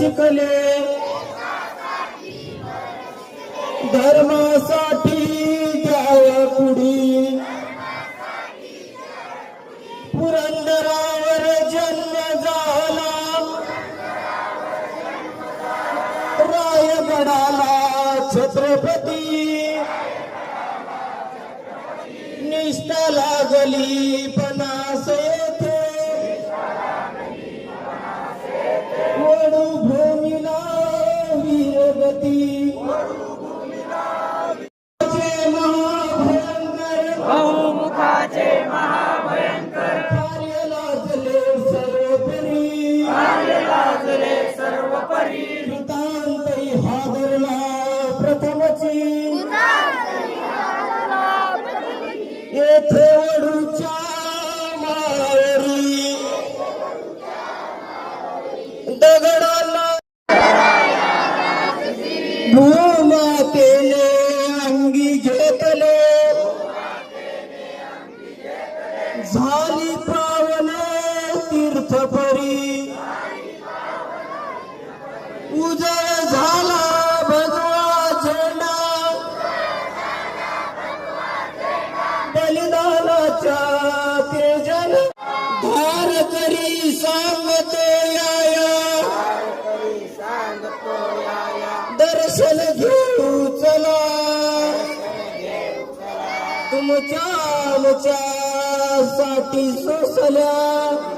शिकले धर्मासाठी द्याव पुढी पुरंदरावर जन्म झाला रायगडाला छत्रपती निष्ठा लागली पणास येथे वडू भूमीला वीरगती बहुमुखाचे महाभयंकर कार्य लाजले सर्वपरी नितांतही हादरला प्रथमची येथे वडूच्या माळावरी दगडाला भूमातेने अंगी घेतले झाली पावन तीर्थपरी उजळ झाला भगवा झेंडा बलिदानाच्या तेजन धार करी सांगतो याया दर्शन घेऊ चला तुमच्या साठी सोसल्या